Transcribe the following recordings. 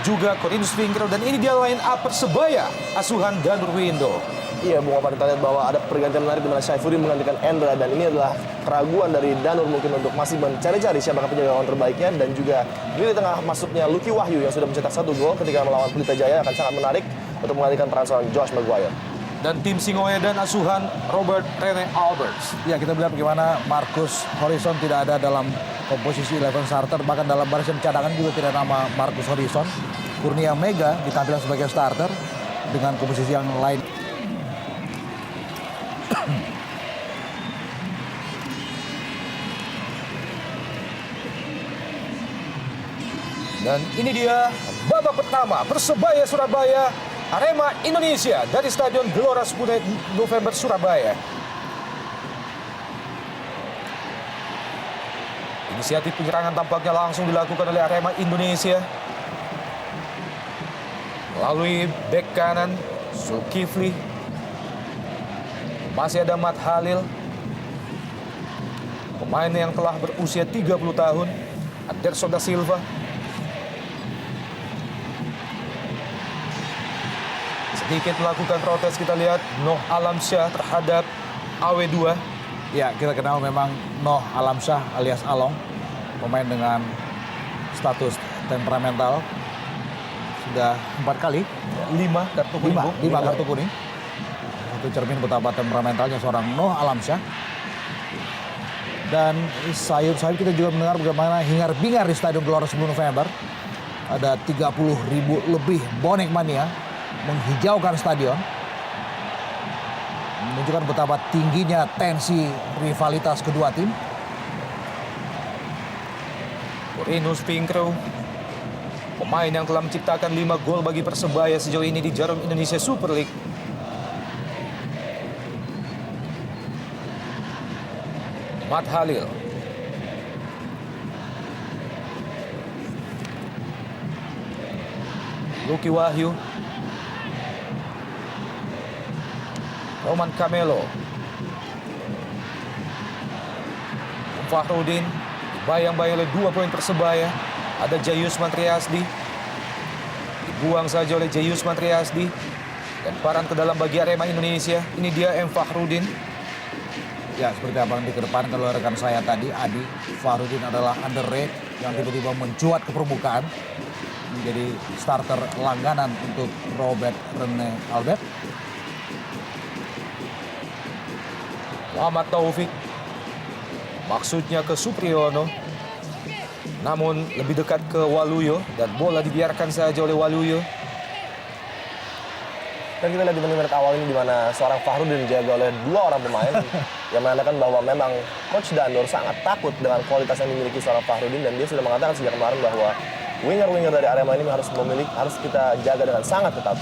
juga Corinus Fingro, dan ini dia line up Persebaya asuhan Danur Windo. Iya, Bung Opa, kita lihat bahwa ada pergantian menarik di mana Syafuri menggantikan Endra, dan ini adalah keraguan dari Danur mungkin untuk masih mencari-cari siapakah penjaga gawang terbaiknya. Dan juga di tengah masuknya Lucky Wahyu yang sudah mencetak 1 gol ketika melawan Pelita Jaya akan sangat menarik untuk menggantikan peran seorang Josh Maguire. Dan tim Singoedan dan asuhan Robert Rene Alberts. Ya, kita melihat bagaimana Marcus Horizon tidak ada dalam komposisi 11 starter, bahkan dalam barisan cadangan juga tidak nama Marcus Horizon. Kurnia Mega ditampilkan sebagai starter dengan komposisi yang lain. Dan ini dia babak pertama Persebaya Surabaya Arema Indonesia dari Stadion Gelora 10 November Surabaya. Inisiatif penyerangan tampaknya langsung dilakukan oleh Arema Indonesia melalui bek kanan Zulkifli. Masih ada Mat Halil, pemain yang telah berusia 30 tahun, Anderson da Silva. Sedikit melakukan protes, kita lihat Noh Alamsyah terhadap AW2. Ya, kita kenal memang Noh Alamsyah alias Along, pemain dengan status temperamental. Sudah 4 kali, 5 kartu kuning. 5 kartu kuning. Itu cermin betapa temperamentalnya seorang Noh Alamsyah. Dan sayup-sayup kita juga mendengar bagaimana hingar-bingar di Stadion Gelora 10 November. Ada 30.000 lebih bonek mania menghijaukan stadion, menunjukkan betapa tingginya tensi rivalitas kedua tim. Corinus Fingro, pemain yang telah menciptakan 5 gol bagi Persebaya sejauh ini di Jarum Indonesia Super League. Mat Halil, Lucky Wahyu, Roman Camelo, Fahrudin, bayang-bayang oleh 2 poin Persebaya. Ada Jayus Mantriasdi, dibuang saja oleh Jayus Mantriasdi, dan paran ke dalam bagi Arema Indonesia. Ini dia M. Fahrudin. Ya, seperti apa yang dikedepankan oleh rekan saya tadi, Adi. Fahrudin adalah underrated yang tiba-tiba mencuat ke permukaan, menjadi starter langganan untuk Robert Rene Albert. Muhammad Taufik, maksudnya ke Supriyono, namun lebih dekat ke Waluyo, dan bola dibiarkan saja oleh Waluyo. Dan kita lihat di menit awal ini di mana seorang Fahrudin dijaga oleh 2 orang pemain yang menandakan bahwa memang Coach Danur sangat takut dengan kualitas yang dimiliki seorang Fahrudin, dan dia sudah mengatakan sejak kemarin bahwa winger-winger dari Arema ini harus kita jaga dengan sangat ketat.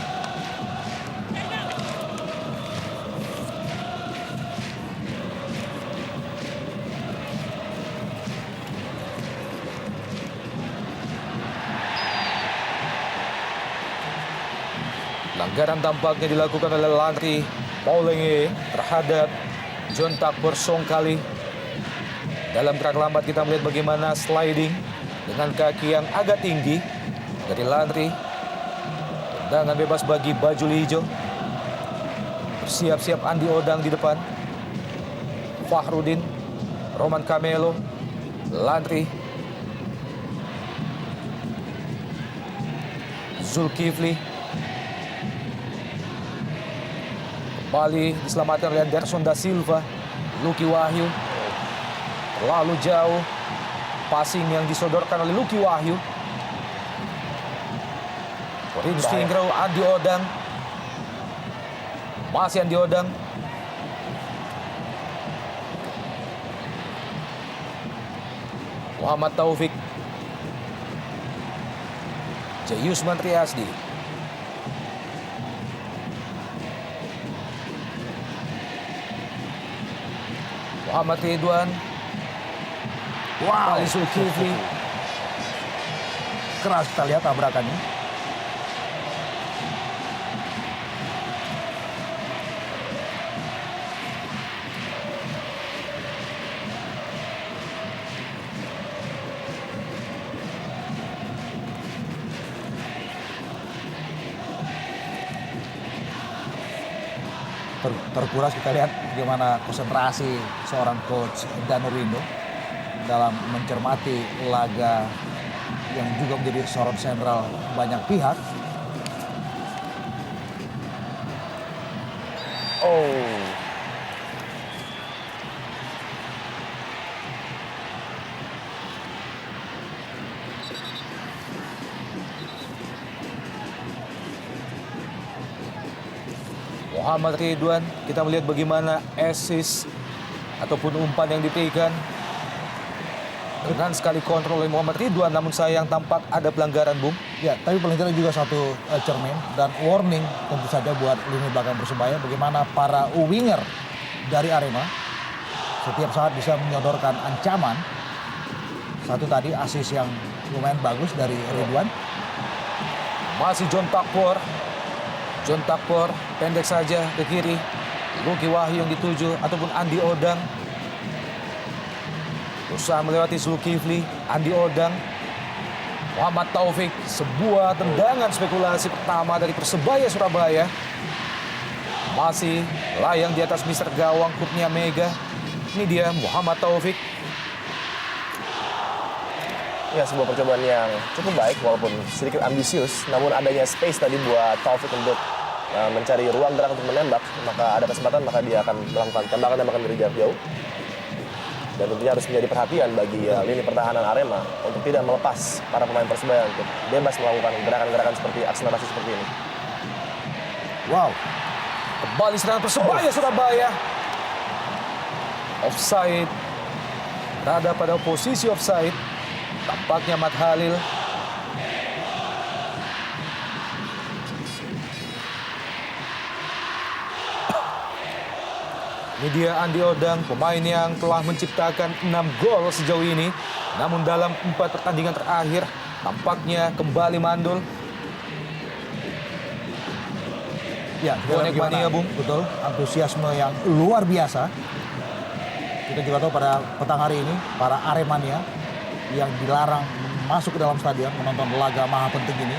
Pelanggaran tampaknya dilakukan oleh Landry Paulenge terhadap John Takbor Songkali. Dalam gerak lambat kita melihat bagaimana sliding dengan kaki yang agak tinggi dari Landry. Tendangan bebas bagi baju hijau. Bersiap-siap Andi Odang di depan. Fahrudin, Roman Camelo, Landry, Zulkifli. Kembali diselamatkan oleh Anderson da Silva. Lucky Wahyu terlalu jauh, passing yang disodorkan oleh Lucky Wahyu. Corinus Fingro, Andi Odang, masih Andi Odang. Muhammad Taufik, Jayus Mantriasdi, Muhammad Ridwan, Wow, Ali Zulkifli. keras kita lihat tabrakannya. terkuras. Kita lihat bagaimana konsentrasi seorang coach Danur Rindo dalam mencermati laga yang juga menjadi sorot sentral banyak pihak. Oh. Muhammad Ridwan, kita melihat bagaimana assist ataupun umpan yang diberikan. Dengan sekali kontrol oleh Muhammad Ridwan, namun sayang tampak ada pelanggaran, Bung. Ya, tapi paling tidak juga satu cermin dan warning tentu saja buat lini belakang Persebaya. Bagaimana para winger dari Arema setiap saat bisa menyodorkan ancaman. Satu tadi assist yang lumayan bagus dari Ridwan. Masih John Takpor. John Takpor pendek saja ke kiri. Lucky Wahyu yang dituju ataupun Andi Odang. Berusaha melewati Zulkifli, Andi Odang, Muhammad Taufik. Sebuah tendangan spekulasi pertama dari Persebaya Surabaya. Masih layang di atas Mister Gawang Kurnia Mega. Ini dia Muhammad Taufik. Ya, sebuah percobaan yang cukup baik walaupun sedikit ambisius. Namun adanya space tadi buat Taufik untuk mencari ruang gerak untuk menembak. Maka ada kesempatan, maka dia akan melakukan tembakan-tembakan dari jarak jauh. Dan tentunya harus menjadi perhatian bagi lini pertahanan Arema untuk tidak melepas para pemain Persebaya untuk bebas melakukan gerakan-gerakan seperti akselerasi seperti ini. Wow, Kembali serangan Persebaya Surabaya. Offside. Berada pada posisi offside. Tampaknya Mat Halil. Ini dia Andi Odang, pemain yang telah menciptakan 6 gol sejauh ini. Namun dalam 4 pertandingan terakhir, tampaknya kembali mandul. ya Bonek mania, Bung. Betul, antusiasme yang luar biasa. Kita juga tahu pada petang hari ini para Aremania yang dilarang masuk ke dalam stadion menonton laga maha penting ini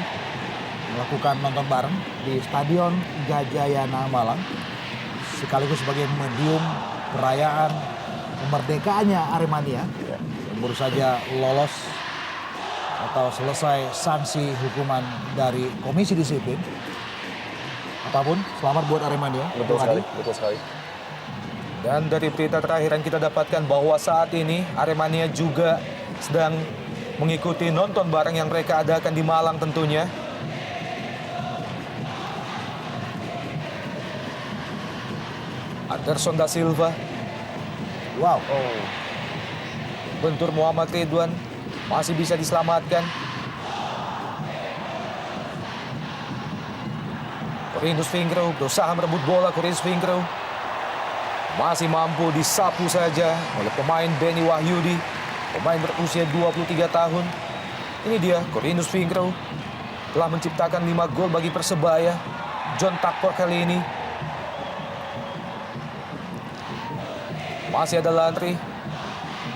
melakukan nonton bareng di Stadion Gajayana Malang, sekaligus sebagai medium perayaan kemerdekaannya Aremania yang baru saja lolos atau selesai sanksi hukuman dari Komisi Disiplin. Apapun, selamat buat Aremania. Betul sekali, betul sekali. Dan dari berita terakhir yang kita dapatkan bahwa saat ini Aremania juga sedang mengikuti nonton bareng yang mereka adakan di Malang tentunya. Anderson da Silva. Wow, Oh. Bentur Muhammad Ridwan masih bisa diselamatkan. Corinus Fingro berusaha merebut bola. Corinus Fingro masih mampu disapu saja oleh pemain Benny Wahyudi, pemain berusia 23 tahun. Ini dia Corinus Fingro telah menciptakan 5 gol bagi Persebaya. John Takpor kali ini. Masih ada Lantri,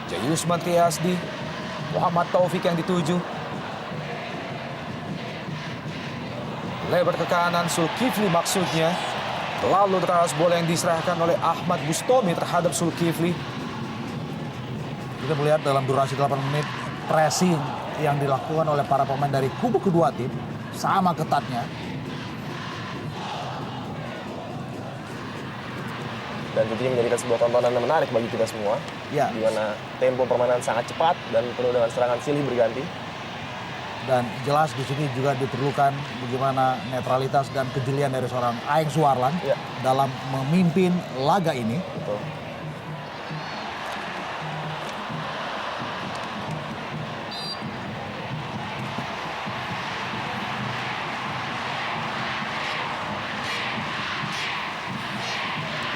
Jayusman Triasdi, Muhammad Taufik yang dituju. Lebar ke kanan, Zulkifli maksudnya. Lalu teras bola yang diserahkan oleh Ahmad Bustomi terhadap Zulkifli. kita melihat dalam durasi 8 menit pressing yang dilakukan oleh para pemain dari kubu kedua tim sama ketatnya. Dan tentunya menjadikan sebuah tontonan yang menarik bagi kita semua. Ya. Di mana tempo permainan sangat cepat dan penuh dengan serangan silih berganti. Dan jelas di sini juga diperlukan bagaimana netralitas dan kejelian dari seorang Aeng Suarlan Ya. dalam memimpin laga ini. Betul.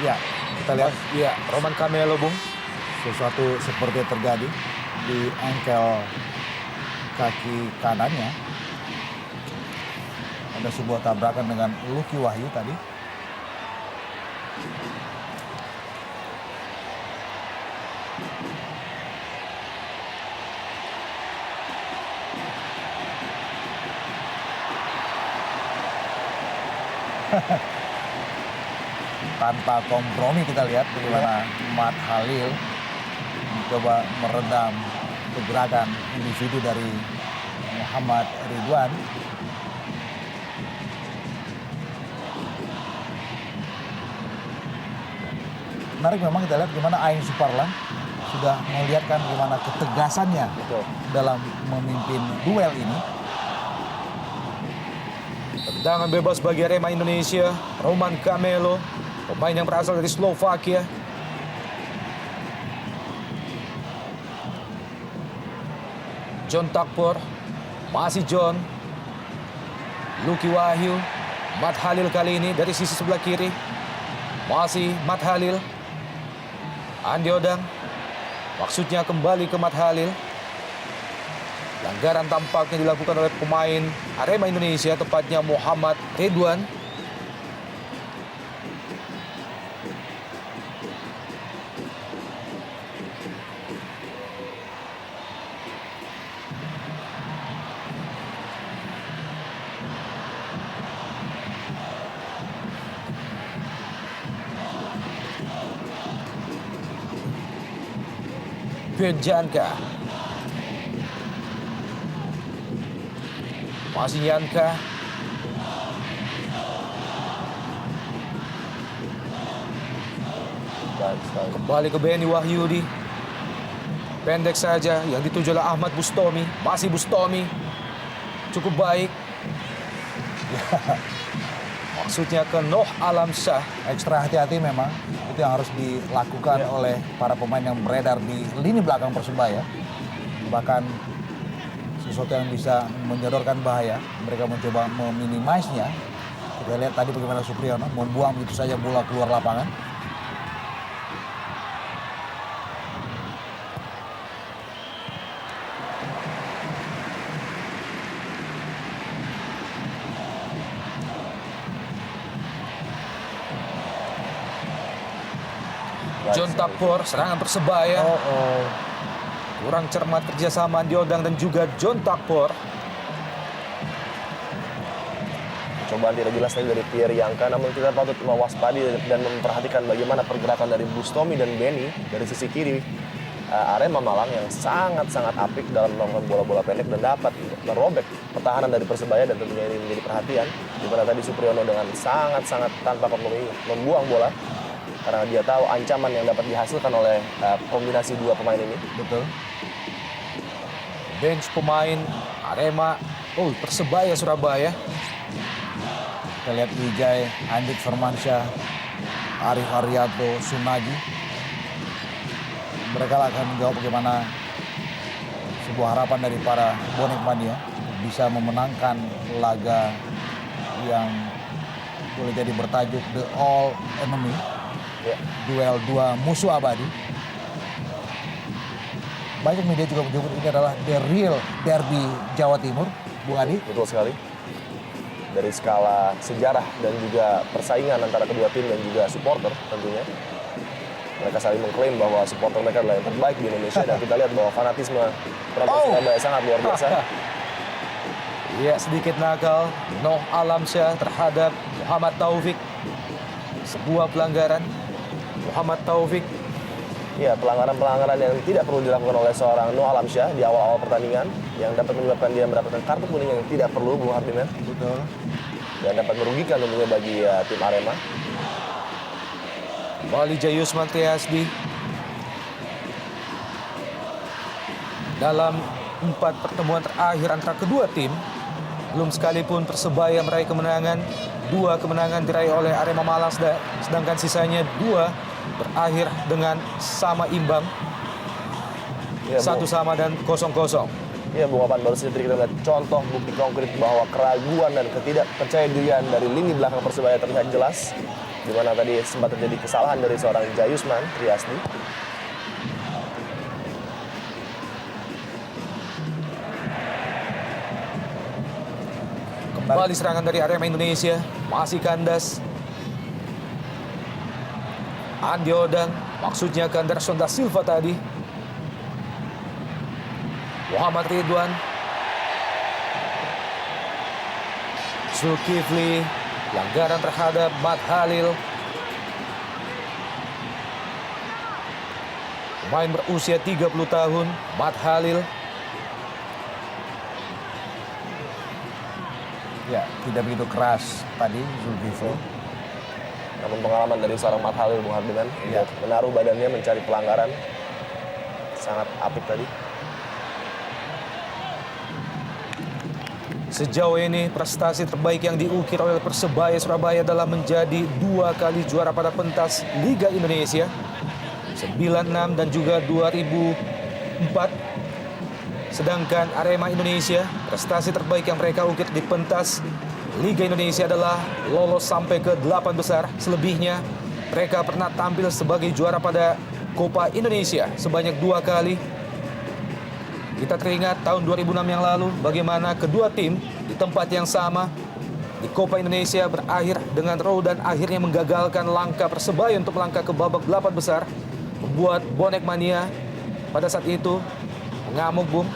Ya, kita lihat Ya, Roman Camelo, Bung. sesuatu seperti yang terjadi di engkel kaki kanannya. Ada sebuah tabrakan dengan Lucky Wahyu tadi. tanpa kompromi kita lihat bagaimana Matt Halil mencoba meredam pergerakan individu dari Muhammad Ridwan. Menarik memang kita lihat gimana Aing Suparlan sudah melihatkan bagaimana ketegasannya dalam memimpin duel ini. Tendangan bebas bagi Arema Indonesia, Roman Camelo, pemain yang berasal dari Slovakia. John Takpor, masih John. Lucky Wahyu, Matt Halil kali ini dari sisi sebelah kiri. Masih Matt Halil. Andi Odang, maksudnya kembali ke Matt Halil. Pelanggaran tampaknya dilakukan oleh pemain Arema Indonesia, tepatnya Muhammad Ridwan. Ben Janka. Masih Yanka. Kembali ke Benny Wahyudi. Pendek saja, yang dituju oleh Ahmad Bustomi. Masih Bustomi. Cukup baik. Maksudnya ke Noh Alamsyah. Ekstra hati-hati memang itu yang harus dilakukan oleh para pemain yang beredar di lini belakang Persebaya. Bahkan sesuatu yang bisa menyodorkan bahaya, mereka mencoba meminimasinya. Kita lihat tadi bagaimana Supriyono membuang begitu saja bola keluar lapangan. John Takpor, serangan Persebaya. Kurang cermat kerjasama Andi Odang dan juga John Takpor. Cobaan tidak jelas tadi dari Pierre Yanka, namun kita patut mewaspadi dan memperhatikan bagaimana pergerakan dari Bustomi dan Benny dari sisi kiri Arema Malang yang sangat-sangat apik dalam melakukan bola-bola pendek dan dapat merobek pertahanan dari Persebaya, dan tentunya ini menjadi perhatian di mana tadi Supriyono dengan sangat-sangat tanpa kompromi membuang bola karena dia tahu ancaman yang dapat dihasilkan oleh kombinasi dua pemain ini. Betul. Bench pemain Arema, Persebaya Surabaya. Kita lihat Wijay, Andik Firmansyah, Arif Aryato, Sunaji. Mereka akan menjawab bagaimana sebuah harapan dari para bonek mania bisa memenangkan laga yang boleh jadi bertajuk The All Enemy. Duel dua musuh abadi. Banyak media juga menyebut ini adalah the real derby Jawa Timur, Bung Adi. Betul sekali. Dari skala sejarah dan juga persaingan antara kedua tim dan juga supporter tentunya. Mereka saling mengklaim bahwa supporter mereka adalah yang terbaik di Indonesia, dan kita lihat bahwa fanatisme penonton Surabaya sangat luar biasa. Iya, sedikit nakal Noh Alamsyah terhadap Muhammad Taufik. Sebuah pelanggaran Muhammad Taufik. Ya, pelanggaran-pelanggaran yang tidak perlu dilakukan oleh seorang Noh Alamsyah di awal-awal pertandingan yang dapat menyebabkan dia mendapatkan kartu kuning yang tidak perlu, Bung Hardiman. Betul. Dan dapat merugikan tentunya bagi tim Arema. Kembali Jayusman Triasdi. Dalam 4 pertemuan terakhir antara kedua tim, belum sekalipun Persebaya meraih kemenangan. 2 kemenangan diraih oleh Arema Malang, sedangkan sisanya 2 berakhir dengan sama imbang. Ya, 1 sama dan 0-0. Ya, Bung Apan, baru saja kita melihat contoh bukti konkret bahwa keraguan dan ketidakpercayaan dari lini belakang Persebaya terlihat jelas, di mana tadi sempat terjadi kesalahan dari seorang Jayusman Triasdi. Kembali serangan dari Arema Indonesia, masih kandas. Andi Odang, maksudnya ke Anderson da Silva tadi. Muhammad Ridwan. Zulkifli, pelanggaran terhadap Matt Halil. Pemain berusia 30 tahun, Matt Halil. Ya, tidak begitu keras tadi Zulkifli. Namun pengalaman dari seorang Matt Halil, Bung Hardiman, Ya. menaruh badannya mencari pelanggaran. Sangat apik tadi. Sejauh ini prestasi terbaik yang diukir oleh Persebaya Surabaya adalah menjadi 2 kali juara pada pentas Liga Indonesia 96 dan juga 2004. Sedangkan Arema Indonesia, prestasi terbaik yang mereka ukir di pentas Liga Indonesia adalah lolos sampai ke 8 besar. Selebihnya mereka pernah tampil sebagai juara pada Copa Indonesia sebanyak 2 kali. Kita teringat tahun 2006 yang lalu bagaimana kedua tim di tempat yang sama di Copa Indonesia berakhir dengan draw dan akhirnya menggagalkan langkah Persebaya untuk melangkah ke babak 8 besar. Membuat bonek mania pada saat itu mengamuk, Bung.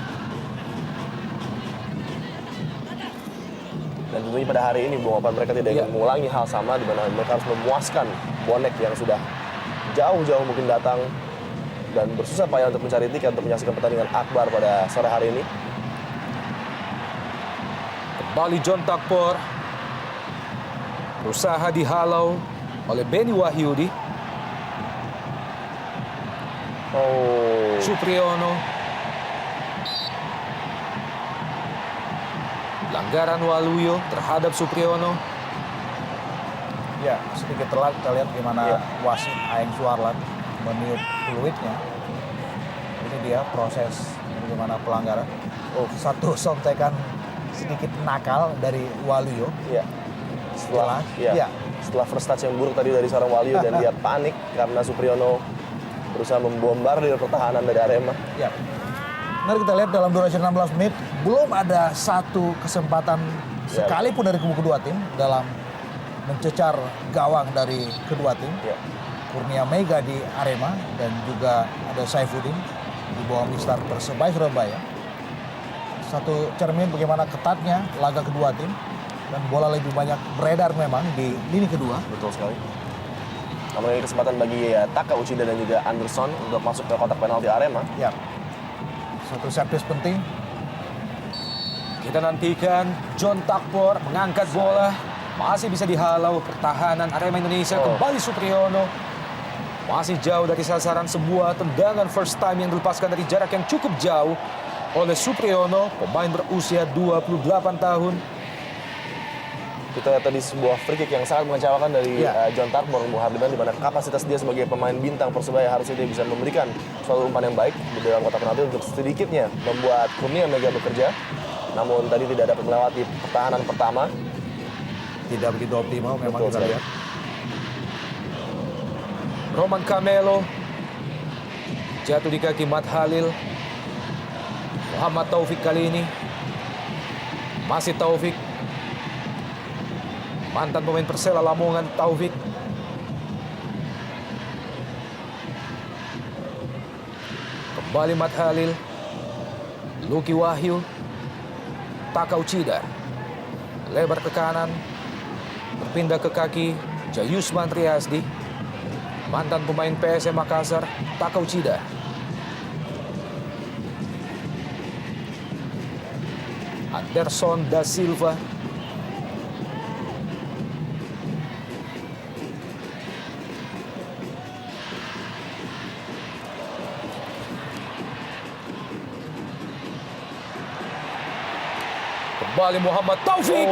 Dan tentunya pada hari ini, Bung Opan, mereka tidak ingin mengulangi hal sama di mana mereka harus memuaskan bonek yang sudah jauh-jauh mungkin datang dan bersusah payah untuk mencari tiket untuk menyaksikan pertandingan akbar pada sore hari ini. Kembali John Takpor. Berusaha dihalau oleh Benny Wahyudi. Oh, Supriyono. Pelanggaran Waluyo terhadap Supriyono. Ya, sedikit telat kita lihat gimana Ya. wasit Aeng Suarlan meniup fluidnya. Ini dia proses bagaimana pelanggaran. Oh, satu sontekan sedikit nakal dari Waluyo. iya. Setelah, Ya. setelah first touch yang buruk tadi dari seorang Waluyo dan dia panik karena Supriyono berusaha membombardir pertahanan dari Arema. Ya. Mari kita lihat dalam durasi 16 menit belum ada satu kesempatan Ya. sekalipun dari kubu kedua tim dalam mencecar gawang dari kedua tim. Ya. Kurnia Mega di Arema dan juga ada Saifuddin di bawah Mister Persebaya Surabaya. Satu cermin bagaimana ketatnya laga kedua tim dan bola lebih banyak beredar memang di lini kedua. Betul sekali. Namun ini kesempatan bagi Taka Uchida dan juga Anderson untuk masuk ke kotak penalti Arema. Ya. Satu servis penting. Kita nantikan John Takpor mengangkat bola. Masih bisa dihalau pertahanan Arema Indonesia. Oh. Kembali Supriyono. Masih jauh dari sasaran, sebuah tendangan first time yang dilepaskan dari jarak yang cukup jauh oleh Supriyono, pemain berusia 28 tahun. Kita lihat tadi sebuah free kick yang sangat mengecewakan dari John Takpor, Bung Hardiman, di mana kapasitas dia sebagai pemain bintang Persebaya harusnya dia bisa memberikan suatu umpan yang baik di dalam kotak penalti untuk sedikitnya membuat Kurnia Mega bekerja. Namun tadi tidak dapat melewati pertahanan pertama. Tidak begitu optimal memang Betul kita sekali. lihat. Roman Camelo jatuh di kaki Matt Halil. Muhammad Taufik kali ini. Masih Taufik. Mantan pemain Persela Lamongan Taufik. Kembali Matt Halil. Lucky Wahyu. Taka Uchida. Lebar ke kanan. Berpindah ke kaki Jayusman Triasdi. Mantan pemain PSM Makassar, Taka Uchida. Anderson da Silva. Kembali Muhammad Taufik.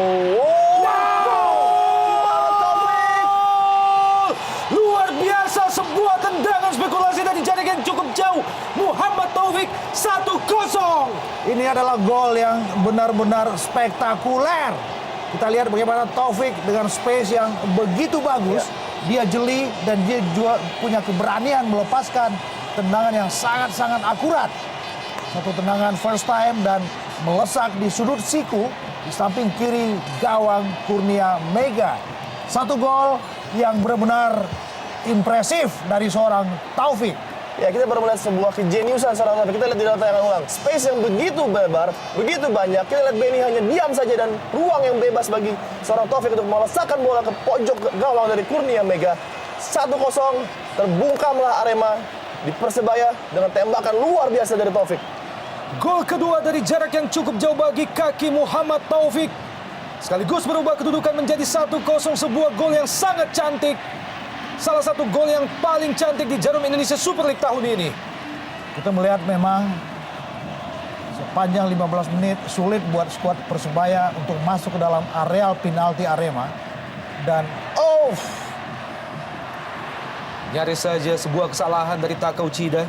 Luar biasa, sebuah tendangan spekulasi dari jarak yang cukup jauh. Muhammad Taufik 1-0. Ini adalah gol yang benar-benar spektakuler. Kita lihat bagaimana Taufik dengan space yang begitu bagus. Dia jeli dan dia juga punya keberanian melepaskan tendangan yang sangat-sangat akurat. Satu tendangan first time dan melesak di sudut siku di samping kiri gawang Kurnia Mega. Satu gol yang benar-benar impresif dari seorang Taufik. Ya, kita baru melihat sebuah kejeniusan seorang Taufik. Kita lihat di dalam tayangan ulang. Space yang begitu lebar, begitu banyak. Kita lihat Benny hanya diam saja dan ruang yang bebas bagi seorang Taufik untuk melesakkan bola ke pojok gawang dari Kurnia Mega. 1-0, terbungkamlah Arema di Persebaya dengan tembakan luar biasa dari Taufik. Gol kedua dari jarak yang cukup jauh bagi kaki Muhammad Taufik. Sekaligus berubah kedudukan menjadi 1-0, sebuah gol yang sangat cantik. Salah satu gol yang paling cantik di Jarum Indonesia Super League tahun ini. Kita melihat memang sepanjang 15 menit sulit buat skuad Persebaya untuk masuk ke dalam areal penalti Arema. Dan nyaris saja sebuah kesalahan dari Taka Uchida.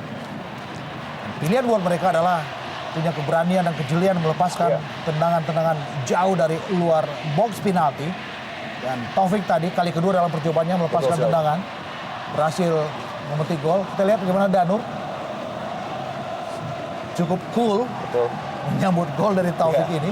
pilihan buat mereka adalah punya keberanian dan kejelian melepaskan tendangan-tendangan jauh dari luar box penalti. Dan Taufik tadi kali kedua dalam percobaannya melepaskan tendangan, berhasil memetik gol. Kita lihat bagaimana Danur cukup cool menyambut gol dari Taufik ini.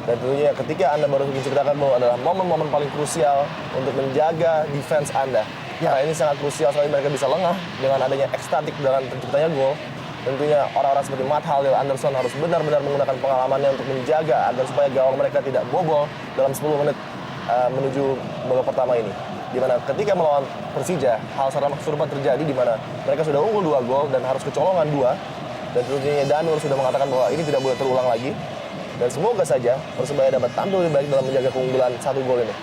Dan tentunya ketika Anda baru menceritakan bahwa adalah momen-momen paling krusial untuk menjaga defense Anda. Karena ini sangat krusial sekali, mereka bisa lengah dengan adanya ekstatik dalam terciptanya gol. Tentunya orang-orang seperti Matt Halil, Anderson harus benar-benar menggunakan pengalamannya untuk menjaga agar supaya gawang mereka tidak bobol dalam 10 menit menuju babak pertama ini. Di mana ketika melawan Persija, hal serupa terjadi di mana mereka sudah unggul 2 gol dan harus kecolongan 2. Dan tentunya Danur sudah mengatakan bahwa ini tidak boleh terulang lagi. Dan semoga saja Persebaya dapat tampil lebih baik dalam menjaga keunggulan 1 gol ini.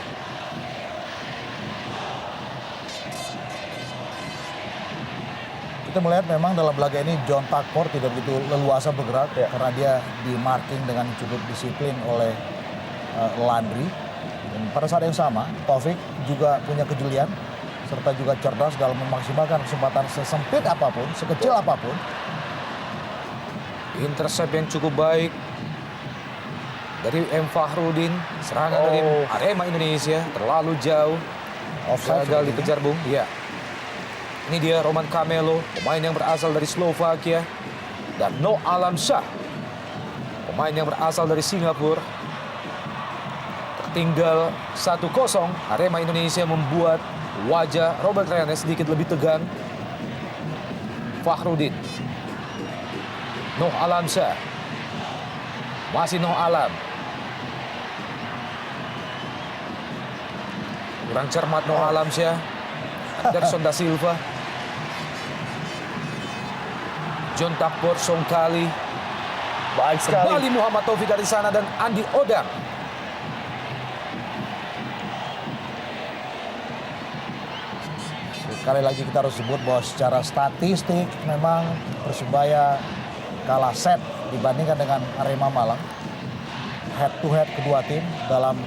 Kita melihat memang dalam laga ini John Takpor tidak begitu leluasa bergerak karena dia di marking dengan cukup disiplin oleh Landry. Dan pada saat yang sama, Taufik juga punya kejelian serta juga cerdas dalam memaksimalkan kesempatan sesempit apapun, sekecil apapun. Intercept yang cukup baik dari M. Fahrudin. Serangan dari Arema Indonesia terlalu jauh. Gagal dikejar, Bung. Iya. Ini dia Roman Camelo, pemain yang berasal dari Slovakia. Dan No Alam Shah, pemain yang berasal dari Singapura. Tertinggal 1-0, Arema Indonesia membuat wajah Robert Rene sedikit lebih tegang. Fahrudin. No Alam Shah. Masih No Alam. Kurang cermat No Alam Shah. Anderson da Silva. John Takpor Songkali. Baik sekali. Kembali Muhammad Taufik dari sana dan Andi Odang. Sekali lagi kita harus sebut bahwa secara statistik memang Persebaya kalah set dibandingkan dengan Arema Malang. Head to head kedua tim dalam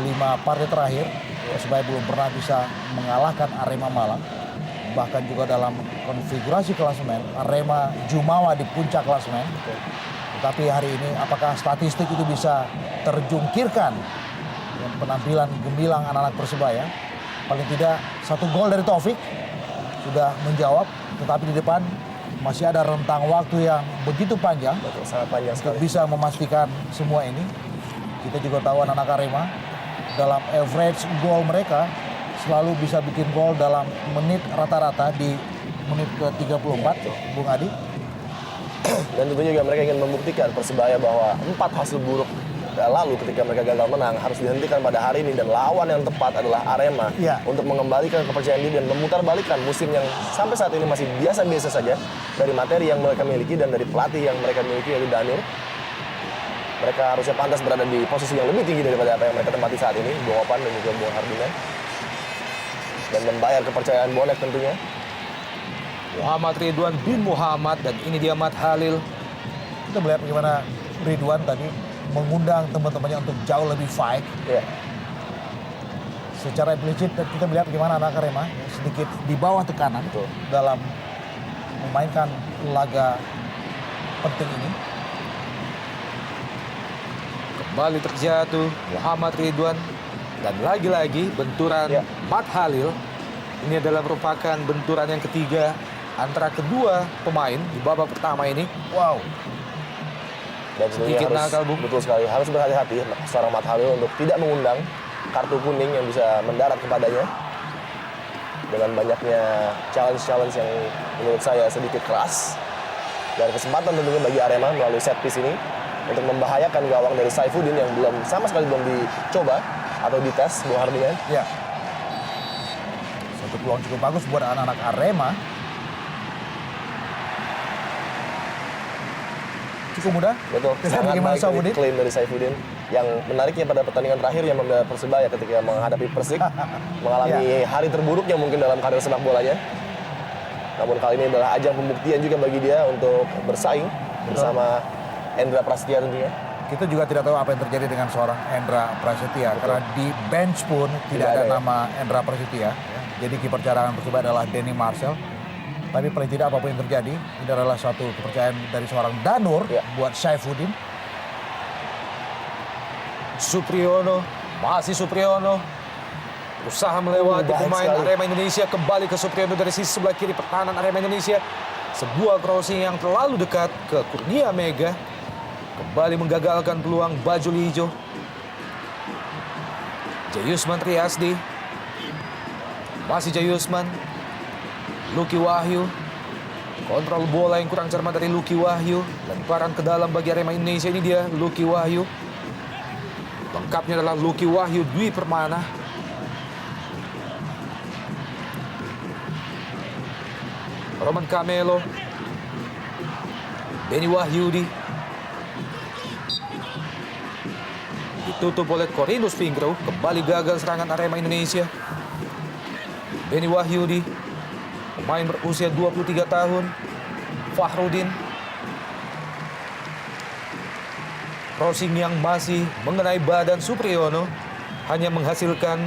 5 partai terakhir, Persebaya belum pernah bisa mengalahkan Arema Malang. Bahkan juga dalam konfigurasi klasemen, Arema jumawa di puncak klasemen. Tetapi hari ini apakah statistik itu bisa terjungkirkan dengan penampilan gemilang anak-anak Persebaya? Paling tidak 1 gol dari Taufik sudah menjawab, tetapi di depan masih ada rentang waktu yang begitu panjang. Betul, sangat panjang untuk sekali. bisa memastikan semua ini. Kita juga tahu anak-anak Arema dalam average gol mereka selalu bisa bikin gol dalam menit rata-rata di menit ke-34, Bung Adi. Dan tentunya juga mereka ingin membuktikan Persebaya bahwa 4 hasil buruk lalu ketika mereka gagal menang harus dihentikan pada hari ini, dan lawan yang tepat adalah Arema untuk mengembalikan kepercayaan diri dan memutarbalikkan musim yang sampai saat ini masih biasa-biasa saja dari materi yang mereka miliki dan dari pelatih yang mereka miliki, yaitu Danur. Mereka harusnya pantas berada di posisi yang lebih tinggi daripada apa yang mereka tempati saat ini, Bung Opan dan juga Bung Hardiman. Dan membayar kepercayaan bonek tentunya. Muhammad Ridwan bin Muhammad, dan ini dia Matt Halil. Kita melihat bagaimana Ridwan tadi mengundang teman-temannya untuk jauh lebih fight. Secara implisit kita melihat bagaimana anak Arema sedikit di bawah tekanan dalam memainkan laga penting ini. Kembali terjatuh Muhammad Ridwan, dan lagi-lagi benturan Matt Halil. Ini adalah merupakan benturan yang ketiga antara kedua pemain di babak pertama ini. Wow. Dan sedikit nakal, Bung. Betul sekali, harus berhati-hati seorang Matt Halil untuk tidak mengundang kartu kuning yang bisa mendarat kepadanya. Dengan banyaknya challenge-challenge yang menurut saya sedikit keras. Dan kesempatan tentunya bagi Arema melalui set piece ini untuk membahayakan gawang dari Saifuddin yang sama sekali belum dicoba atau dites, Bung Hardiman. Ya. Itu peluang cukup bagus buat anak-anak Arema. Cukup mudah. Betul. Kita Sangat bagaimana baik Saifuddin? klaim dari Saifuddin. Yang menariknya pada pertandingan terakhir yang membela Persebaya ketika menghadapi Persik mengalami hari terburuknya mungkin dalam karir sepak bolanya. Namun kali ini adalah ajang pembuktian juga bagi dia untuk bersaing bersama Endra Prasetya tentunya. Kita juga tidak tahu apa yang terjadi dengan seorang Endra Prasetya. Karena di bench pun tidak ada nama Endra Prasetya. Jadi kiper cadangan Persebaya adalah Denny Marcel. Tapi paling tidak apapun yang terjadi, ini adalah suatu kepercayaan dari seorang Danur buat Saifuddin. Supriyono, masih Supriyono. Berusaha melewati baik pemain sekali. Arema Indonesia, kembali ke Supriyono dari sisi sebelah kiri pertahanan Arema Indonesia. Sebuah crossing yang terlalu dekat ke Kurnia Mega. Kembali menggagalkan peluang baju hijau. Jayusman Triasdi. Masih Jayusman. Lucky Wahyu. Kontrol bola yang kurang cermat dari Lucky Wahyu. Lemparan ke dalam bagi Arema Indonesia, ini dia Lucky Wahyu. Lengkapnya adalah Lucky Wahyu Dwi Permana. Roman Camelo. Benny Wahyudi. Ditutup oleh Corinus Fingro. Kembali gagal serangan Arema Indonesia. Benny Wahyudi. Pemain berusia 23 tahun. Fahrudin. Crossing yang masih mengenai badan Supriyono. Hanya menghasilkan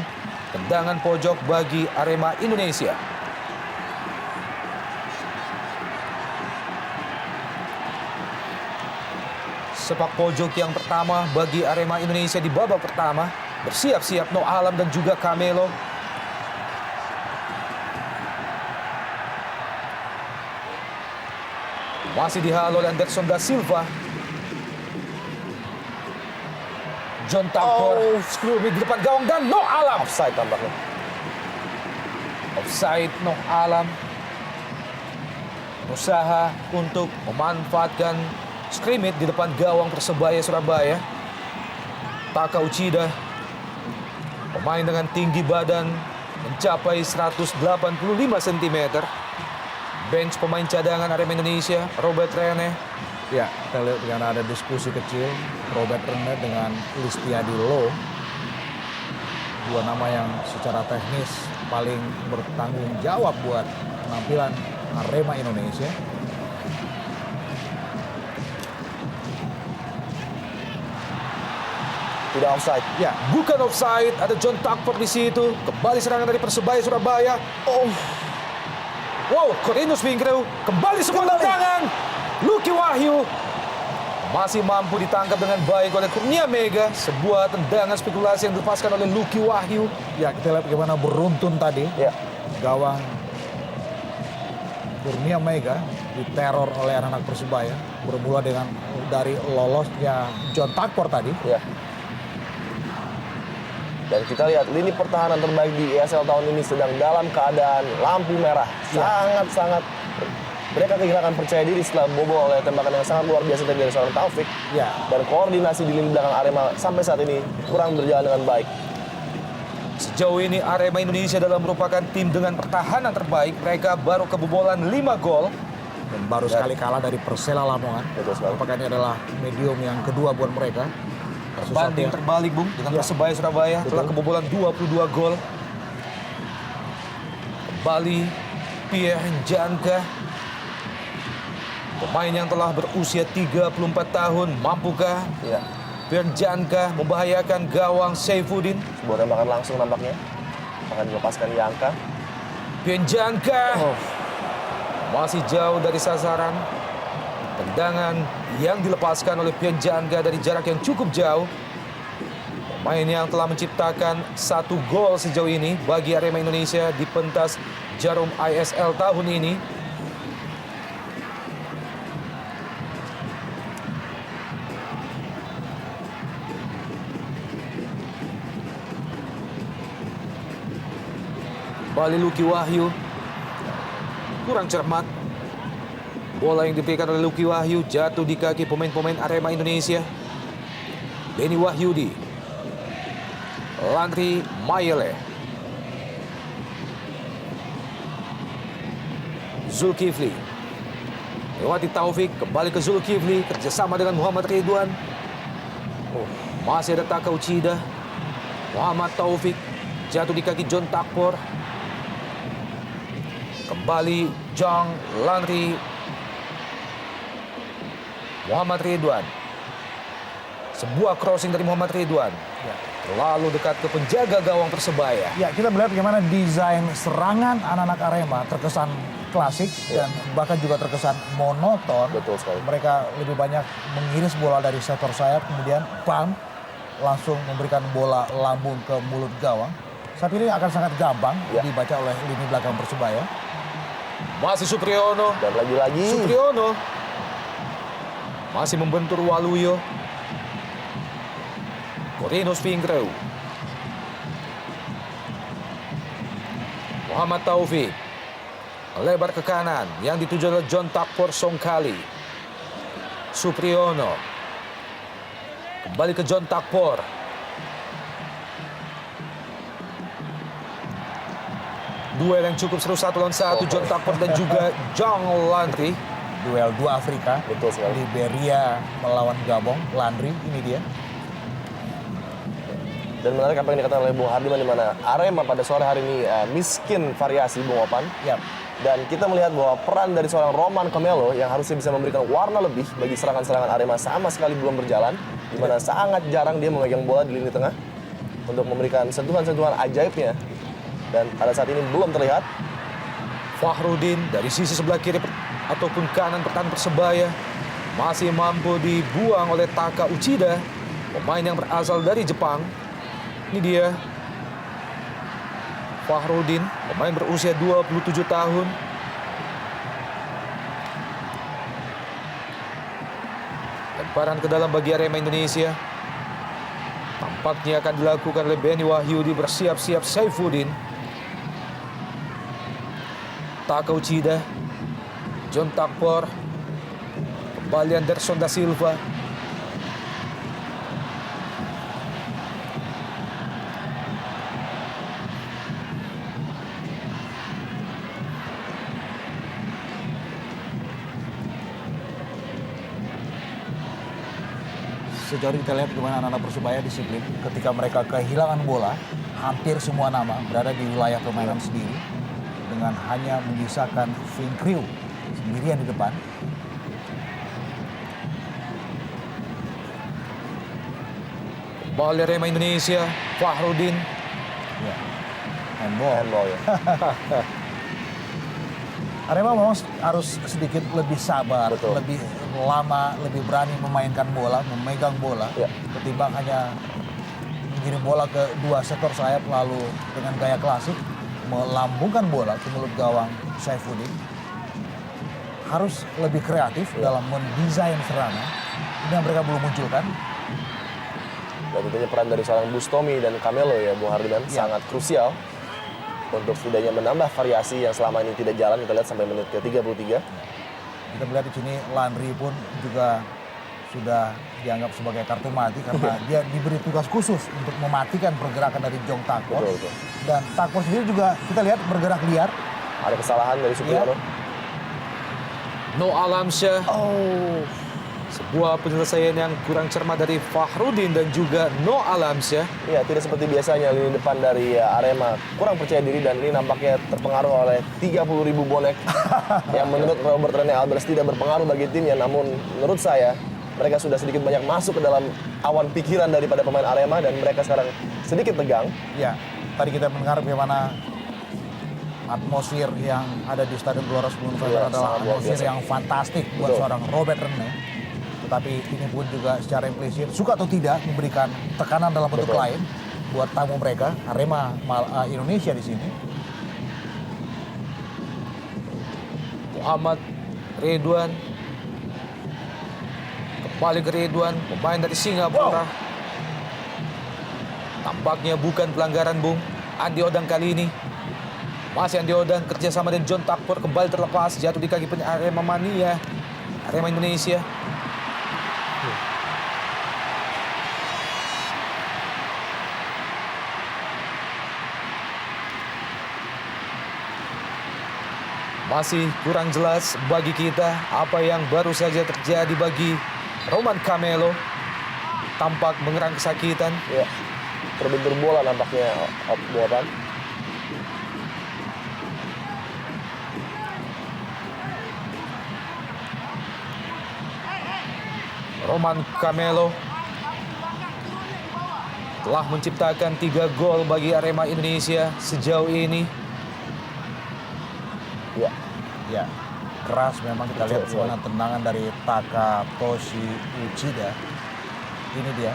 tendangan pojok bagi Arema Indonesia. Sepak pojok yang pertama bagi Arema Indonesia di babak pertama. Bersiap-siap No Alam dan juga Camelo. Masih dihalau oleh Anderson da Silva. John Tampor. Screwby di depan gawang dan No Alam. Offside tampaknya. Offside No Alam. Berusaha untuk memanfaatkan scrimmage di depan gawang Persebaya Surabaya. Taka Uchida. Pemain dengan tinggi badan mencapai 185 cm. Bench pemain cadangan Arema Indonesia, Robert Rene. Ya, kita lihat dengan ada diskusi kecil Robert Rene dengan Listiadi Lo. Dua nama yang secara teknis paling bertanggung jawab buat penampilan Arema Indonesia. Tidak offside. Ya, bukan offside. Ada John Takpor di situ. Kembali serangan dari Persebaya Surabaya. Wow, Corinus Fingro. Kembali sebuah tendangan. Lucky Wahyu. Masih mampu ditangkap dengan baik oleh Kurnia Mega. Sebuah tendangan spekulasi yang dilepaskan oleh Lucky Wahyu. Ya, kita lihat bagaimana beruntun tadi. Ya. Gawang Kurnia Mega diteror oleh anak-anak Persebaya. Bermula dengan dari lolosnya John Takpor tadi. Ya. Dan kita lihat lini pertahanan terbaik di ESL tahun ini sedang dalam keadaan lampu merah. Sangat-sangat mereka kehilangan percaya diri setelah bobol oleh tembakan yang sangat luar biasa dari seorang Taufik. Ya. Dan koordinasi di lini belakang Arema sampai saat ini kurang berjalan dengan baik. Sejauh ini Arema Indonesia adalah merupakan tim dengan pertahanan terbaik. Mereka baru kebobolan 5 gol. Dan baru sekali kalah dari Persela Lamongan. Betul sekali. Apakah ini adalah medium yang kedua buat mereka? Banding terbalik, Bung, dengan Persebaya Surabaya. Telah kebobolan 22 gol. Kembali Pierre Janka. Pemain yang telah berusia 34 tahun. Mampukah Ya. Pierre Janka membahayakan gawang Saifuddin? Sebuah tembakan langsung nampaknya akan dilepaskan Yanka. Pierre Janka masih jauh dari sasaran. Tendangan yang dilepaskan oleh Pierre Janka dari jarak yang cukup jauh. Pemain yang telah menciptakan 1 gol sejauh ini bagi Arema Indonesia di pentas Jarum ISL tahun ini. Kembali Lucky Wahyu. Kurang cermat. Bola yang diberikan oleh Lucky Wahyu jatuh di kaki pemain-pemain Arema Indonesia. Benny Wahyudi. Landry Mayele. Zulkifli. Lewati Taufik, kembali ke Zulkifli, kerjasama dengan Muhammad Ridwan. Masih ada Taka Uchida. Muhammad Taufik, jatuh di kaki John Takpor. Kembali Jong Lanri. Muhammad Ridwan. Sebuah crossing dari Muhammad Ridwan. Ya. Terlalu dekat ke penjaga gawang Persebaya. Ya, kita melihat bagaimana desain serangan anak-anak Arema terkesan klasik dan bahkan juga terkesan monoton. Betul sekali. Mereka lebih banyak mengiris bola dari sektor sayap, kemudian pump, langsung memberikan bola lambung ke mulut gawang. Saya pikir akan sangat gampang dibaca oleh lini belakang Persebaya. Masih Supriyono. Dan lagi-lagi Supriyono masih membentur Waluyo. Corino Spingreu. Muhammad Taufik. Lebar ke kanan. Yang dituju oleh John Takpor Songkali. Supriyono. Kembali ke John Takpor. Duel yang cukup seru 1 lawan 1. John Takpor dan juga Jong Lanri. Duel dua Afrika. Betul sekali. Liberia melawan Gabon. Landry, ini dia. Dan menarik apa yang dikatakan oleh Bung Hardiman di mana Arema pada sore hari ini miskin variasi Bung Opan. Ya, Dan kita melihat bahwa peran dari seorang Roman Camelo yang harusnya bisa memberikan warna lebih bagi serangan-serangan Arema sama sekali belum berjalan. Di mana sangat jarang dia memegang bola di lini tengah untuk memberikan sentuhan-sentuhan ajaibnya. Dan pada saat ini belum terlihat. Fahrudin dari sisi sebelah kiri ataupun kanan pertahanan Persebaya masih mampu dibuang oleh Taka Uchida, pemain yang berasal dari Jepang. Ini dia Fahrudin, pemain berusia 27 tahun. Lemparan ke dalam bagi Arema Indonesia. Tampaknya akan dilakukan oleh Benny Wahyudi, bersiap-siap Saifuddin. Taka Uchida, John Takpor, kembali Anderson da Silva. sejauh ini kita lihat bagaimana anak-anak Persebaya disiplin. Ketika mereka kehilangan bola, hampir semua nama berada di wilayah permainan sendiri. Dengan hanya menyisakan Finkriu sendirian di depan. Kembali Arema Indonesia, Fahrudin. Ya. Handball. Handball ya. Arema memang harus sedikit lebih sabar, Betul. lebih lama, lebih berani memainkan bola, memegang bola, Ya. ketimbang hanya mengirim bola ke dua sektor sayap lalu dengan gaya klasik melambungkan bola ke mulut gawang Saifuddin. Harus lebih kreatif dalam mendesain serangan. Ini yang mereka belum munculkan. Dan tentunya peran dari seorang Bustomi dan Camelo ya Bung Hardiman sangat krusial untuk setidaknya menambah variasi yang selama ini tidak jalan. Kita lihat sampai menit ke-33. Kita melihat di sini Landry pun juga sudah dianggap sebagai kartu mati karena dia diberi tugas khusus untuk mematikan pergerakan dari Jong Takpor. Betul, betul. Dan Takpor sendiri juga kita lihat bergerak liar. Ada kesalahan dari Supriyono. No Alamsyah. Sebuah penyelesaian yang kurang cermat dari Fahrudin dan juga No Alamsyah. Ya, tidak seperti biasanya lini depan dari Arema kurang percaya diri dan ini nampaknya terpengaruh oleh 30.000 bonek yang menurut Robert Rene Alvarez tidak berpengaruh bagi timnya. Namun menurut saya mereka sudah sedikit banyak masuk ke dalam awan pikiran daripada pemain Arema dan mereka sekarang sedikit tegang. Ya, tadi kita mendengar bagaimana atmosfer yang ada di Stadion Gelora 10 November Iya, adalah sangat luar atmosfer biasa. yang fantastik buat Betul. seorang Robert Rene. Tetapi ini pun juga secara implisit, suka atau tidak, memberikan tekanan dalam bentuk Betul. lain buat tamu mereka, Arema Indonesia di sini. Muhammad Ridwan. Kembali ke Ridwan, pemain dari Singapura. Tampaknya bukan pelanggaran, Bung. Andi Odang kali ini. Masih Andi Odang kerjasama dengan John Takpor, kembali terlepas, jatuh di kaki Arema Mania. Arema Indonesia. Masih kurang jelas bagi kita apa yang baru saja terjadi bagi Roman Camelo. Tampak mengerang kesakitan. Ya, terbentur bola nampaknya Boapan. Roman Camelo telah menciptakan 3 gol bagi Arema Indonesia sejauh ini. Ya, Ya, keras memang kita lihat sebenarnya tendangan dari Takatoshi Uchida. Ini dia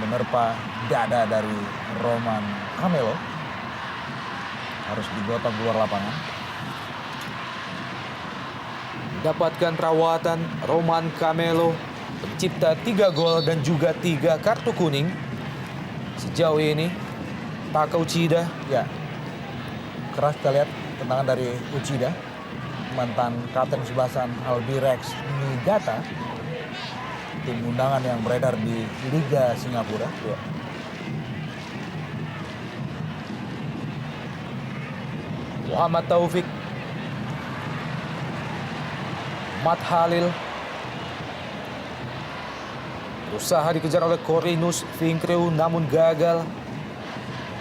menerpa dada dari Roman Camelo. Harus digotong keluar lapangan. Mendapatkan perawatan Roman Camelo, pencipta 3 gol dan juga 3 kartu kuning. Sejauh ini, Taka Uchida Ya, keras kita lihat tendangan dari Uchida. Mantan kapten sebelasan Albirex Niigata. Tim undangan yang beredar di Liga Singapura. ya. Muhammad Taufik, Mat Halil, berusaha dikejar oleh Corinus Finkreu namun gagal.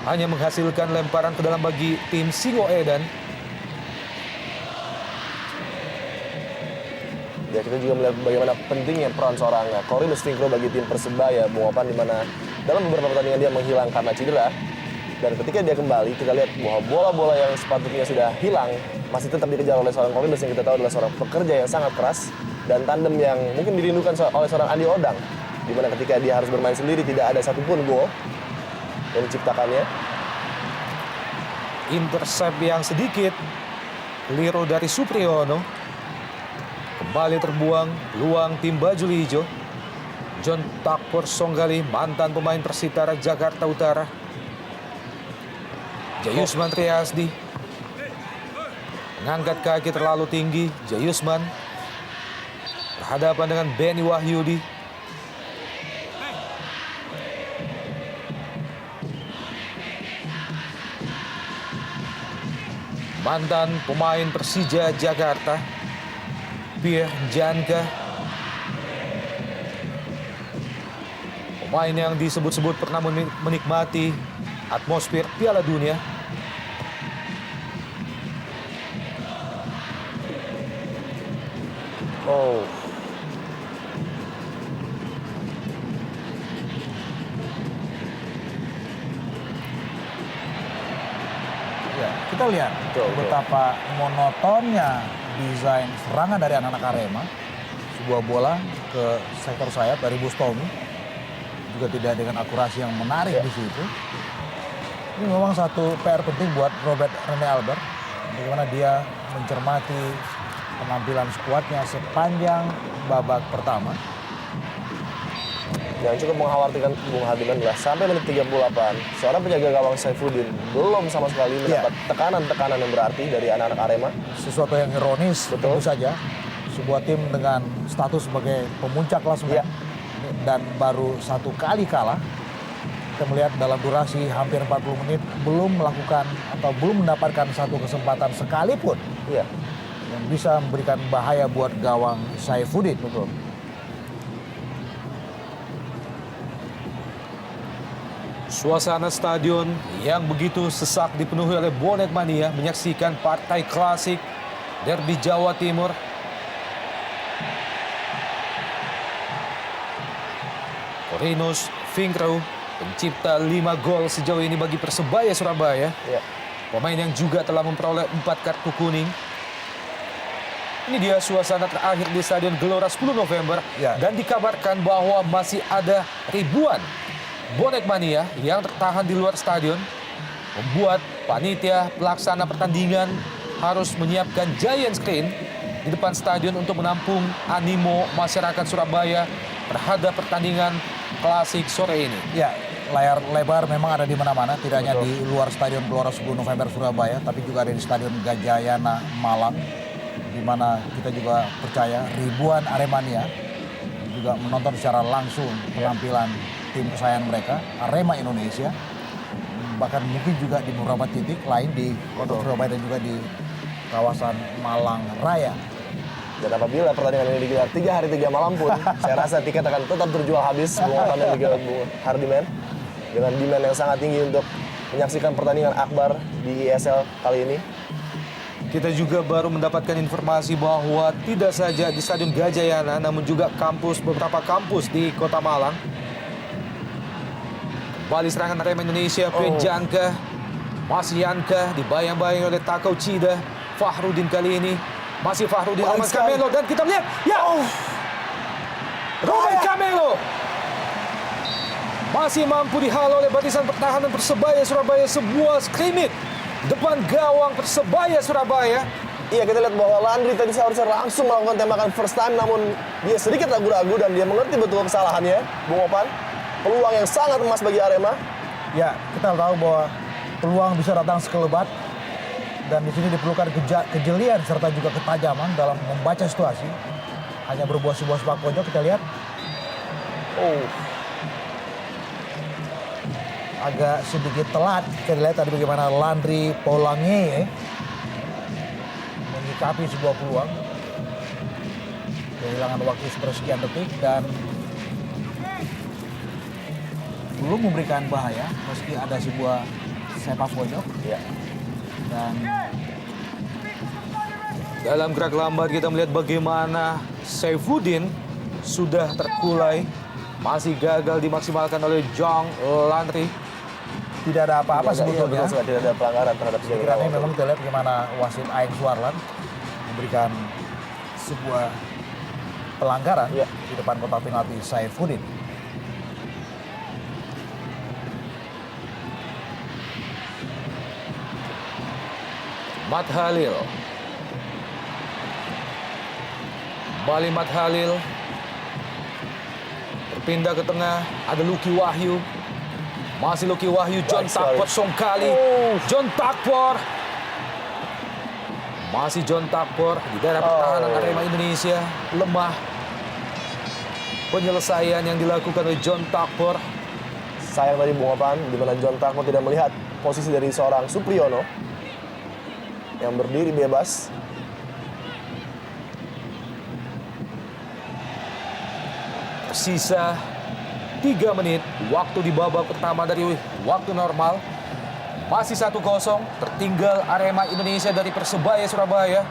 Hanya menghasilkan lemparan ke dalam bagi tim Singoedan. Ya, kita juga melihat bagaimana pentingnya peran seorang Corinus Finkreu bagi tim Persebaya, Bung Opan, di mana dalam beberapa pertandingan dia menghilang karena cedera. Dan ketika dia kembali, kita lihat bahwa bola-bola yang sepatutnya sudah hilang masih tetap dikejar oleh seorang Corinus yang kita tahu adalah seorang pekerja yang sangat keras dan tandem yang mungkin dirindukan oleh seorang Andi Odang, di mana ketika dia harus bermain sendiri tidak ada satupun gol yang diciptakannya. Intercept yang sedikit, keliru dari Supriyono. Kembali terbuang peluang tim baju hijau. John Takpor Songgali, mantan pemain Persitara Jakarta Utara. Jayusman Triasdi mengangkat kaki terlalu tinggi. Jayusman berhadapan dengan Benny Wahyudi. Mantan pemain Persija Jakarta, Pierre Janka. Pemain yang disebut-sebut pernah menikmati atmosfer Piala Dunia. Oh, Ya, kita lihat Betul. betapa monotonnya desain serangan dari anak-anak Arema. Sebuah bola ke sektor sayap dari Bustomi. Juga tidak dengan akurasi yang menarik di situ. Ini memang satu PR penting buat Robert Rene Albert. Bagaimana dia mencermati penampilan skuadnya sepanjang babak pertama. yang cukup mengkhawatirkan Bung Hadiman adalah sampai menit 38, seorang penjaga gawang Saifuddin belum sama sekali mendapat tekanan-tekanan yang berarti dari anak-anak Arema. Sesuatu yang ironis, tentu saja. Sebuah tim dengan status sebagai pemuncak klasemen dan baru 1 kali kalah. Kita melihat dalam durasi hampir 40 menit belum melakukan atau belum mendapatkan satu kesempatan sekalipun Iya, yang bisa memberikan bahaya buat gawang Saifuddin. betul. Suasana stadion yang begitu sesak dipenuhi oleh bonek mania menyaksikan partai klasik derby Jawa Timur. Corinus Finkreu, pencipta 5 gol sejauh ini bagi Persebaya Surabaya. Iya. Pemain yang juga telah memperoleh 4 kartu kuning. Ini dia suasana terakhir di Stadion Gelora 10 November. Ya. Dan dikabarkan bahwa masih ada ribuan bonek mania yang tertahan di luar stadion. Membuat panitia pelaksana pertandingan harus menyiapkan giant screen di depan stadion untuk menampung animo masyarakat Surabaya terhadap pertandingan klasik sore ini. Ya, layar lebar memang ada di mana-mana, tidak hanya di luar Stadion Gelora 10 November Surabaya, tapi juga ada di Stadion Gajayana Malang, di mana kita juga percaya ribuan Aremania juga menonton secara langsung penampilan tim kesayangan mereka, Arema Indonesia. Bahkan mungkin juga di beberapa titik lain di kota Surabaya dan juga di kawasan Malang Raya. Dan apabila pertandingan ini digelar 3 hari 3 malam pun, saya rasa tiket akan tetap terjual habis Bung Opan dan juga Bung Hardiman. Dengan demand yang sangat tinggi untuk menyaksikan pertandingan akbar di ESL kali ini. Kita juga baru mendapatkan informasi bahwa tidak saja di Stadion Gajayana, namun juga beberapa kampus di Kota Malang. Kembali serangan Arema Indonesia, Janka, masih Yanka, dibayang-bayang oleh Takau Cida. Fahrudin kali ini, masih Fahrudin, Roman Camelo, dan kita lihat, Roman Camelo masih mampu dihalau oleh barisan pertahanan Persebaya Surabaya. Sebuah skrimmage depan gawang Persebaya Surabaya. Iya, kita lihat bahwa Landry tadi seharusnya langsung melakukan tembakan first time, namun dia sedikit ragu-ragu dan dia mengerti betul kesalahannya, Bung Opan. Peluang yang sangat emas bagi Arema. Ya, kita tahu bahwa peluang bisa datang sekelebat dan di sini diperlukan kejelian serta juga ketajaman dalam membaca situasi. Hanya berbuah sebuah sepak pojok, kita lihat. Agak sedikit telat. Kita lihat tadi bagaimana Landry Polange menyikapi sebuah peluang. Kehilangan waktu sepersekian detik dan belum memberikan bahaya meski ada sebuah sepak pojok. Ya. Dan Dalam gerak lambat kita melihat bagaimana Saifuddin sudah terkulai, masih gagal dimaksimalkan oleh Jong Landry. tidak ada apa-apa sebetulnya. Tidak ada pelanggaran terhadap penjaga Sekiranya gawang. memang kita lihat bagaimana wasit Aeng Suarlan memberikan sebuah pelanggaran Ya. di depan kotak penalti Saifuddin. Mat Halil. Kembali Mat Halil. Berpindah ke tengah, ada Lucky Wahyu. Masih Lucky Wahyu, John Takpor Songkali. John Takpor. Masih John Takpor di daerah pertahanan Arema Indonesia. Lemah penyelesaian yang dilakukan oleh John Takpor. Sayang tadi Bung Opan, di mana John Takmo tidak melihat posisi dari seorang Supriyono yang berdiri bebas. Sisa 3 menit waktu di babak pertama dari waktu normal. Masih 1-0, tertinggal Arema Indonesia dari Persebaya Surabaya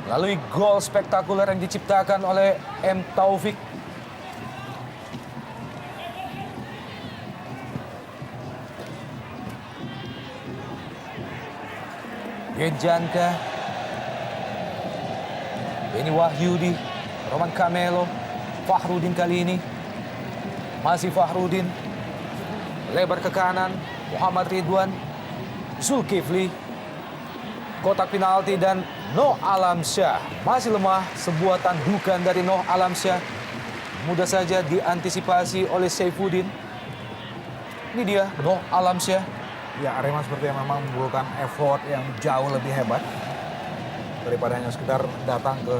melalui gol spektakuler yang diciptakan oleh M. Taufik. Janka, Beni Wahyudi, Roman Camelo, Fahrudin kali ini. Masih Fahrudin, lebar ke kanan, Muhammad Ridwan, Zulkifli, kotak penalti dan Noh Alamsyah. Masih lemah, sebuah tandukan dari Noh Alamsyah. Mudah saja diantisipasi oleh Saifuddin. Ini dia, Noh Alamsyah. Ya, Arema sepertinya memang memerlukan effort yang jauh lebih hebat daripada hanya sekedar datang ke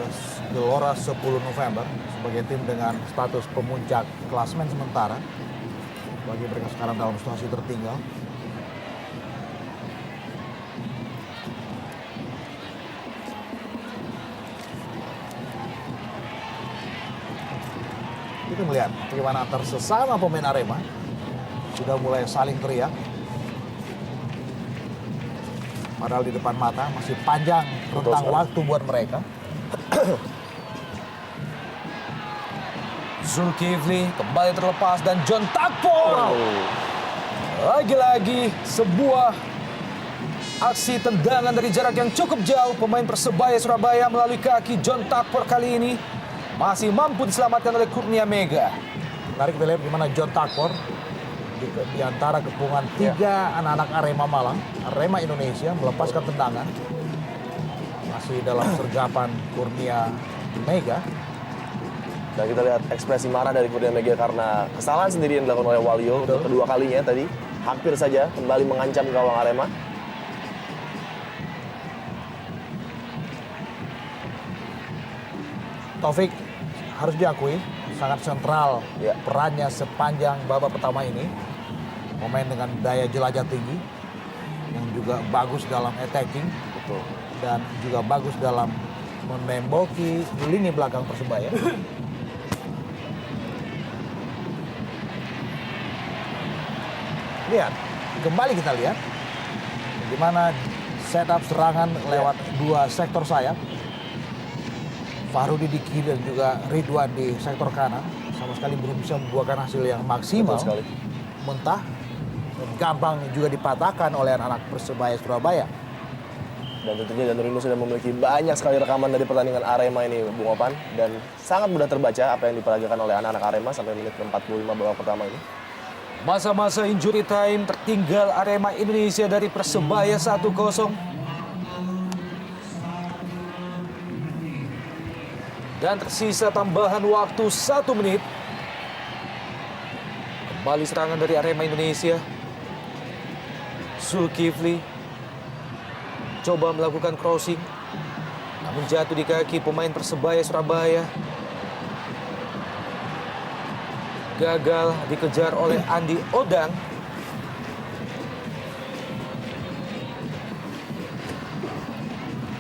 Gelora 10 November sebagai tim dengan status pemuncak klasemen sementara bagi mereka sekarang dalam situasi tertinggal. Kita melihat bagaimana antar sesama pemain Arema sudah mulai saling teriak. Padahal di depan mata masih panjang rentang waktu buat mereka. Zulkifli kembali terlepas dan John Takpor. Lagi-lagi sebuah aksi tendangan dari jarak yang cukup jauh. Pemain Persebaya Surabaya melalui kaki John Takpor kali ini masih mampu diselamatkan oleh Kurnia Mega. Menarik kita lihat gimana John Takpor di antara kepungan 3 anak-anak Arema Malang, Arema Indonesia melepaskan tendangan. Masih dalam sergapan Kurnia Mega. Dan kita lihat ekspresi marah dari Kurnia Mega karena kesalahan sendiri yang dilakukan oleh Walio untuk kedua kalinya tadi. Hampir saja kembali mengancam gawang Arema. Taufik harus diakui sangat sentral perannya sepanjang babak pertama ini. Pemain dengan daya jelajah tinggi yang juga bagus dalam attacking. Betul. dan juga bagus dalam menemboki lini belakang Persebaya. Lihat, kembali kita lihat bagaimana setup serangan lewat dua sektor sayap. Fahrudi di kiri dan juga Ridwan di sektor kanan sama sekali belum bisa membuahkan hasil yang maksimal. Betul sekali. Mentah dan gampang juga dipatahkan oleh anak-anak Persebaya Surabaya. Dan tentunya Danur sudah memiliki banyak sekali rekaman dari pertandingan Arema ini, Bung Opan. Dan sangat mudah terbaca apa yang diperagakan oleh anak-anak Arema sampai menit ke-45 babak pertama ini. Masa-masa injury time tertinggal Arema Indonesia dari Persebaya 1-0. Dan tersisa tambahan waktu 1 menit. Kembali serangan dari Arema Indonesia. Zulkifli coba melakukan crossing, namun jatuh di kaki pemain Persebaya Surabaya. Gagal dikejar oleh Andi Odang.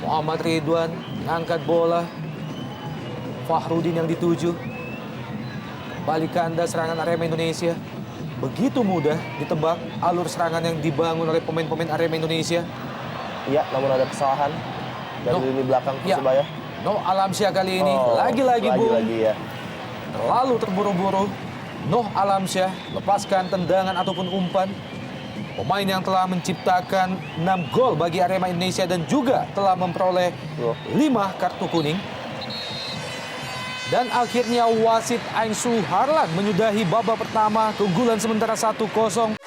Muhammad Ridwan ngangkat bola. Fahrudin yang dituju. Kembali kanda serangan Arema Indonesia. Begitu mudah ditebak alur serangan yang dibangun oleh pemain-pemain Arema Indonesia. Iya, namun ada kesalahan dari lini belakang Persebaya. No Alamsyah kali ini. Lagi-lagi, Bung. Lagi-lagi ya. Terlalu terburu-buru. Noh Alamsyah lepaskan tendangan ataupun umpan. Pemain yang telah menciptakan 6 gol bagi Arema Indonesia dan juga telah memperoleh 5 kartu kuning. Dan akhirnya wasit Ain Suharlan menyudahi babak pertama keunggulan sementara 1-0.